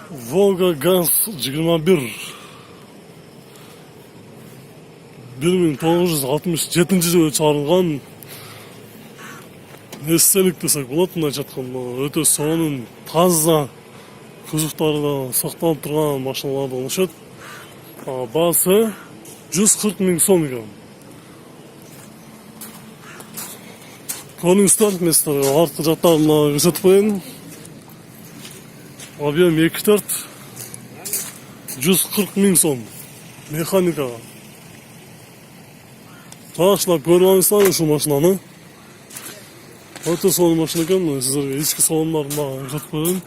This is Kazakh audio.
Volga Gaz 21 1967 жылы чыгарылган эстелик десек болот. Мына жаткан өтө сонун таза кузовдары сакталып турган машиналар болушат. Баасы 140 000 сом экен. Koningstar местер артқы жақтарына көрсетіп қояйын. Объем 2.4 140 000 сом механикаға. Қарашылап көріп алыңыздар ушул машинаны. Өтө сонун машина экен. Сіздерге ички салондарын көрсөтүп коеюн.